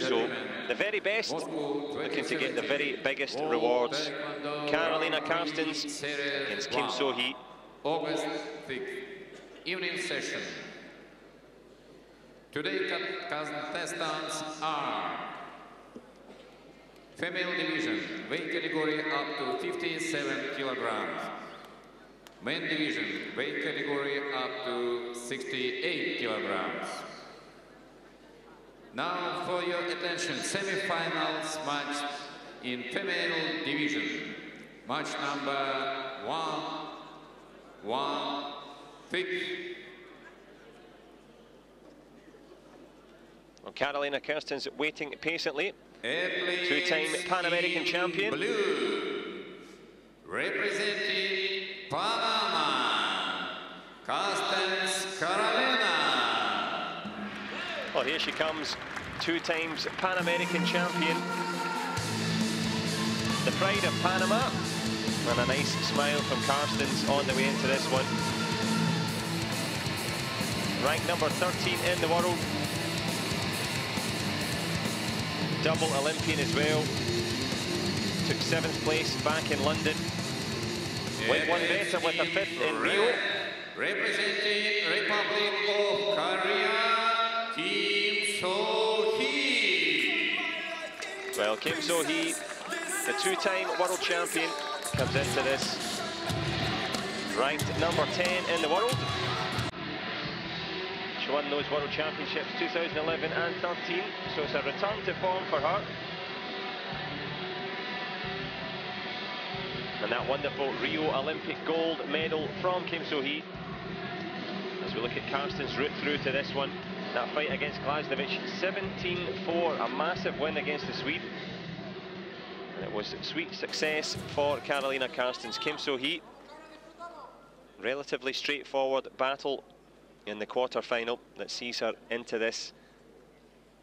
So the very best, looking to get the very biggest rewards. Carolina Carstens against Kim So-hee. August 6th, evening session. Today contestants are female division, weight category up to 57 kilograms. Men division, weight category up to 68 kilograms. Now for your attention, semi-finals match in female division. Match number 1-1-6. Well, Carolina Carstens waiting patiently. Two-time Pan American champion. Blue, representing Panama, CARSTENS Carolina. Well, here she comes, 2 times Pan American champion. The pride of Panama. And a nice smile from Carstens on the way into this one. Ranked number 13 in the world. Double Olympian as well. Took 7th place back in London. Went one better with a 5th in Rio. Representing Republic of Korea, Kim So-hee. Well, Kim So-hee, the 2-time world champion, comes into this ranked number 10 in the world. She won those World Championships 2011 and 13, so it's a return to form for her. And that wonderful Rio Olympic gold medal from Kim So-hee. As we look at Carsten's route through to this one, that fight against Glasnovich, 17-4, a massive win against the Swede. And it was sweet success for Carolina Carstens. Kim So-hee, relatively straightforward battle in the quarter-final that sees her into this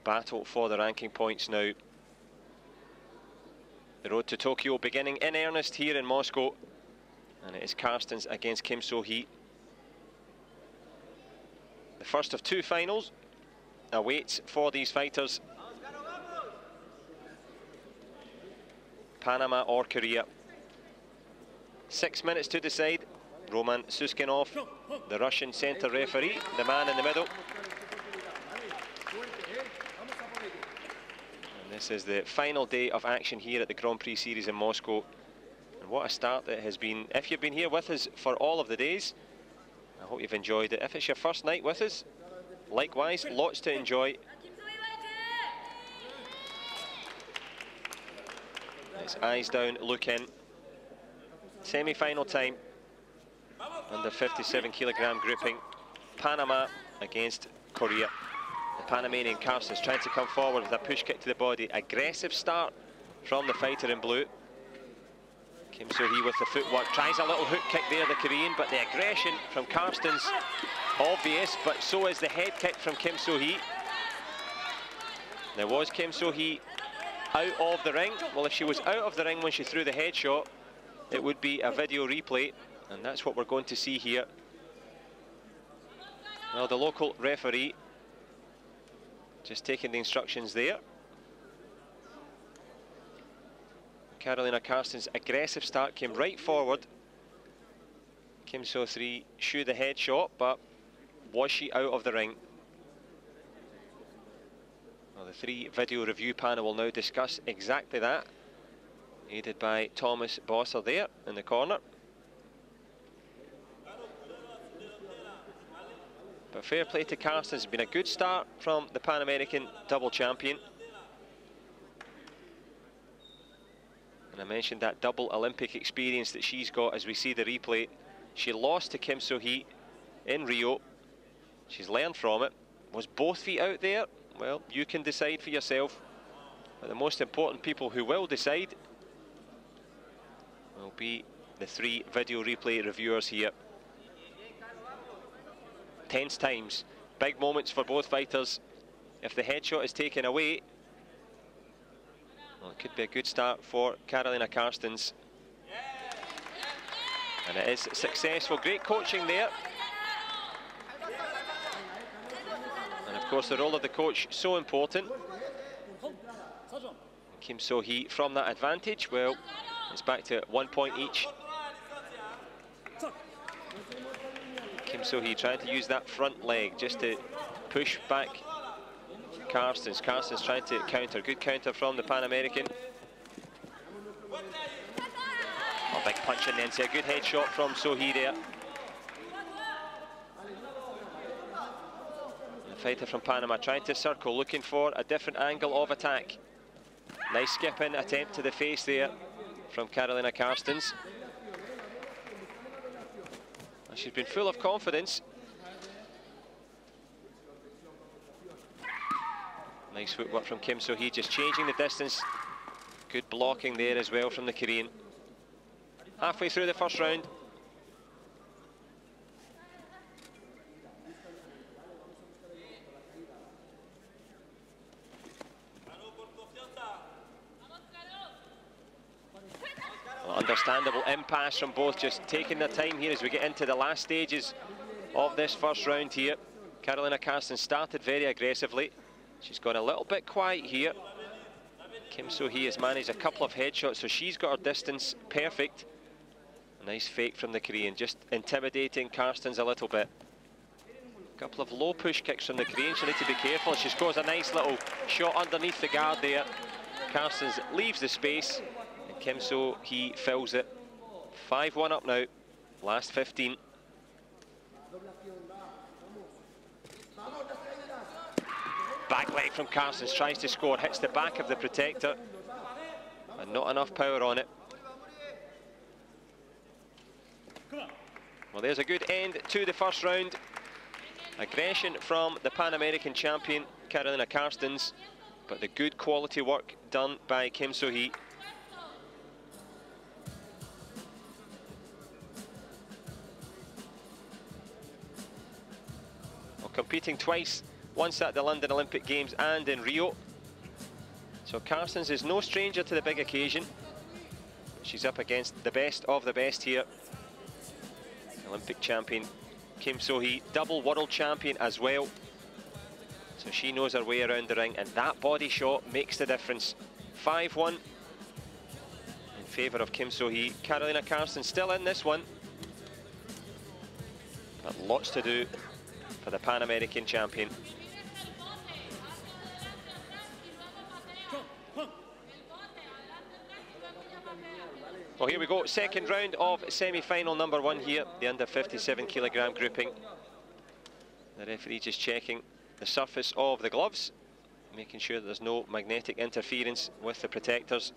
battle for the ranking points now. The road to Tokyo beginning in earnest here in Moscow, and it is Carstens against Kim So-hee. The first of 2 finals awaits for these fighters. Panama or Korea. 6 minutes to decide. Roman Suskinov, the Russian center referee, the man in the middle. And this is the final day of action here at the Grand Prix Series in Moscow. And what a start it has been. If you've been here with us for all of the days, I hope you've enjoyed it. If it's your first night with us, likewise, lots to enjoy. It's eyes down, look in. Semi-final time. Under 57 kilogram grouping. Panama against Korea. The Panamanian Carstens trying to come forward with a push kick to the body. Aggressive start from the fighter in blue. Kim So-hee with the footwork. Tries a little hook kick there, the Korean, but the aggression from Carstens obvious, but so is the head kick from Kim So-hee. Now, was Kim So-hee out of the ring? Well, if she was out of the ring when she threw the headshot, it would be a video replay, and that's what we're going to see here. Well, the local referee just taking the instructions there. Carolina Carstens' aggressive start came right forward. Kim So-hee shooed the headshot, but was she out of the ring? Well, the 3 video review panel will now discuss exactly that, aided by Thomas Bosser there in the corner. But fair play to Carstens. It's been a good start from the Pan American double champion. And I mentioned that double Olympic experience that she's got as we see the replay. She lost to Kim So-hee in Rio. She's learned from it. Was both feet out there? Well, you can decide for yourself. But the most important people who will decide will be the 3 video replay reviewers here. Tense times, big moments for both fighters. If the headshot is taken away, well, it could be a good start for Carolina Carstens. And it is successful. Great coaching there. And of course the role of the coach so important. Kim So-hee from that advantage. Well, it's back to 1 point each. Kim So-hee trying to use that front leg just to push back Carstens. Carstens trying to counter. Good counter from the Pan American. A big punch in the inside. Good head shot from So-hee there. The fighter from Panama trying to circle, looking for a different angle of attack. Nice skip-in attempt to the face there from Carolina Carstens. She's been full of confidence. Nice footwork from Kim So-hee, just changing the distance. Good blocking there as well from the Korean. Halfway through the first round. Well, understandable impasse from both, just taking their time here as we get into the last stages of this first round here. Carolina Carstens started very aggressively. She's gone a little bit quiet here. Kim So-hee has managed a couple of headshots, so she's got her distance perfect. A nice fake from the Korean, just intimidating Carstens a little bit. A couple of low push kicks from the Korean. She'll need to be careful. She scores a nice little shot underneath the guard there. Carstens leaves the space, and Kim So-hee fills it. 5-1 up now, last 15. Back leg from Carstens, tries to score, hits the back of the protector, and not enough power on it. Well, there's a good end to the first round. Aggression from the Pan American champion, Carolina Carstens, but the good quality work done by Kim So-hee. Well, competing twice, once at the London Olympic Games and in Rio. So Carstens is no stranger to the big occasion. She's up against the best of the best here. Olympic champion Kim So-hee, double world champion as well. So she knows her way around the ring, and that body shot makes the difference. 5-1 in favour of Kim So-hee. Carolina Carstens still in this one, but lots to do for the Pan American champion. Well, here we go, second round of semi-final number 1 here, the under 57 kilogram grouping. The referee just checking the surface of the gloves, making sure that there's no magnetic interference with the protectors.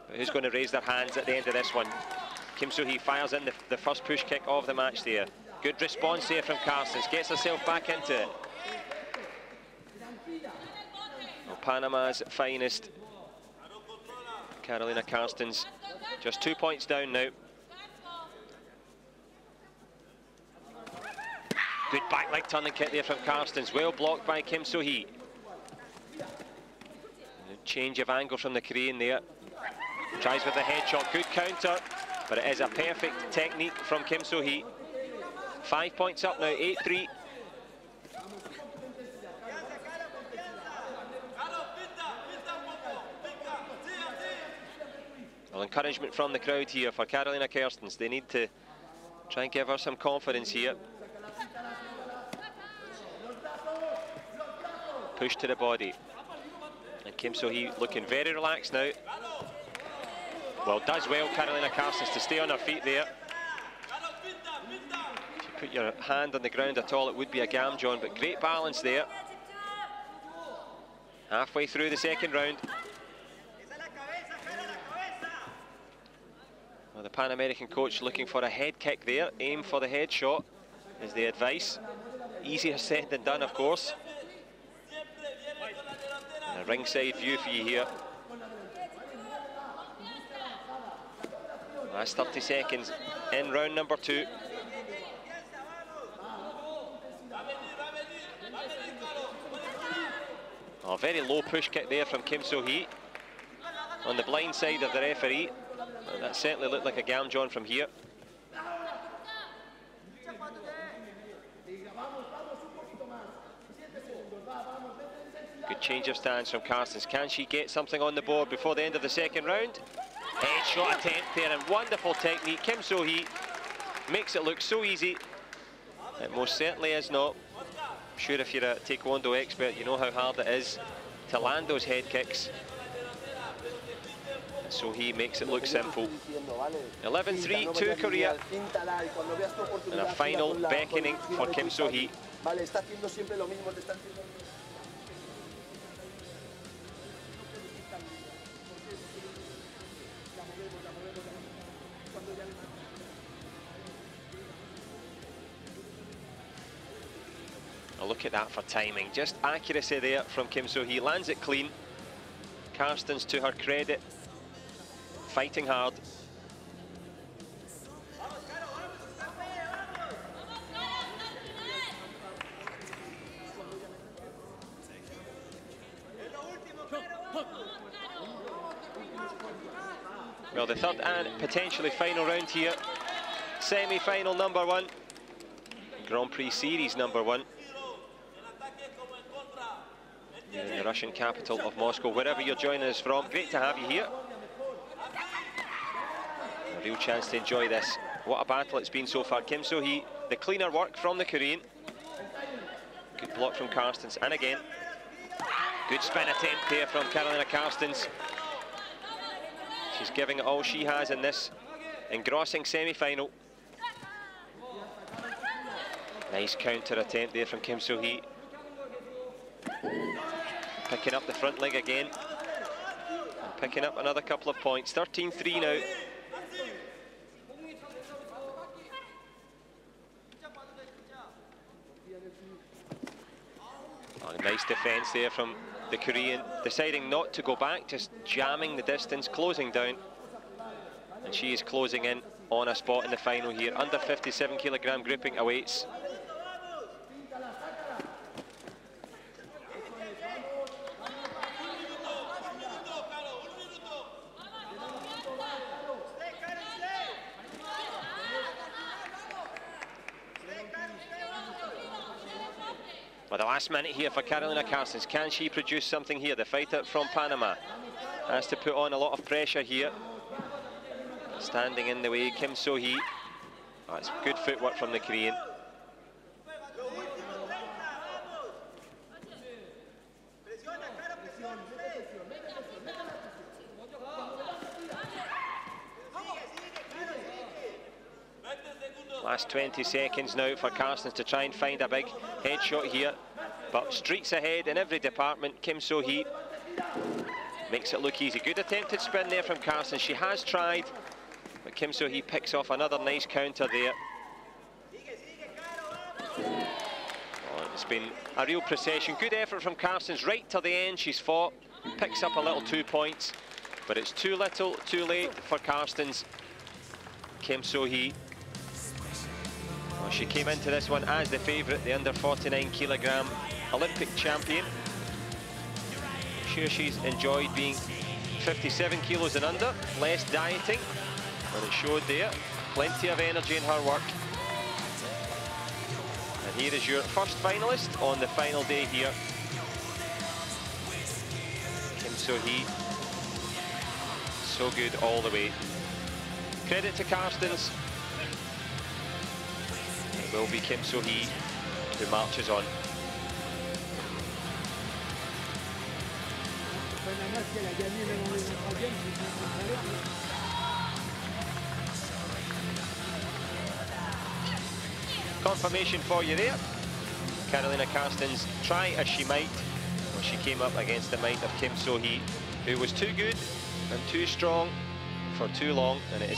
But who's going to raise their hands at the end of this one? Kim So-hee fires in the first push kick of the match there. Good response there from Carstens, gets herself back into it. Well, Panama's finest, Carolina Carstens, just 2 points down now. Good back leg turning kick there from Carstens, well blocked by Kim So-hee. Change of angle from the Korean there. Tries with the headshot, good counter, but it is a perfect technique from Kim So-hee. 5 points up now, 8-3. Well, encouragement from the crowd here for Carolina Carstens. They need to try and give her some confidence here. Push to the body. And Kim So-hee looking very relaxed now. Well, does well Carolina Carstens to stay on her feet there. If you put your hand on the ground at all, it would be a gam, John, but great balance there. Halfway through the second round. Well, the Pan American coach looking for a head kick there. Aim for the headshot is the advice. Easier said than done, of course. And a ringside view for you here. Last 30 seconds in round number 2. Oh, very low push kick there from Kim So-hee on the blind side of the referee. That certainly looked like a gam, John, from here. Good change of stance from Carstens. Can she get something on the board before the end of the second round? Headshot attempt there, and wonderful technique. Kim So-hee makes it look so easy. It most certainly is not. I'm sure if you're a taekwondo expert, you know how hard it is to land those head kicks. So-hee makes it look simple. 11-3 to Korea. And a final beckoning for Kim So-hee. A look at that for timing. Just accuracy there from Kim So-hee. Lands it clean. Carstens, to her credit, fighting hard. Well, the third and potentially final round here. Semi-final number 1. Grand Prix Series number 1. In the Russian capital of Moscow, wherever you're joining us from. Great to have you here. A real chance to enjoy this. What a battle it's been so far. Kim So-hee, the cleaner work from the Korean. Good block from Carstens, and again. Good spin attempt there from Karolina Carstens. She's giving it all she has in this engrossing semi-final. Nice counter attempt there from Kim So-hee. Picking up the front leg again. And picking up another couple of points. 13-3 now. Oh, nice defence there from the Korean. Deciding not to go back, just jamming the distance, closing down. And she is closing in on a spot in the final here. Under 57 kilogram grouping awaits. Well, the last minute here for Karolina Carstens. Can she produce something here? The fighter from Panama has to put on a lot of pressure here. Standing in the way, Kim So-hee. Oh, it's good footwork from the Korean. Last 20 seconds now for Carstens to try and find a big headshot here. But streets ahead in every department. Kim So-hee makes it look easy. Good attempted spin there from Carstens. She has tried, but Kim So-hee picks off another nice counter there. Oh, it's been a real procession. Good effort from Carstens right to the end. She's fought, picks up a little 2 points, but it's too little, too late for Carstens. Kim So-hee. Well, she came into this one as the favourite, the under 49 kilogram Olympic champion. I'm sure she's enjoyed being 57 kilos and under, less dieting, and it showed there. Plenty of energy in her work. And here is your first finalist on the final day here. Kim So-hee, so good all the way. Credit to Carstens. It will be Kim So-hee who marches on. Confirmation for you there. Karolina Carstens, try as she might, well, she came up against the might of Kim So-hee, who was too good and too strong for too long, and it is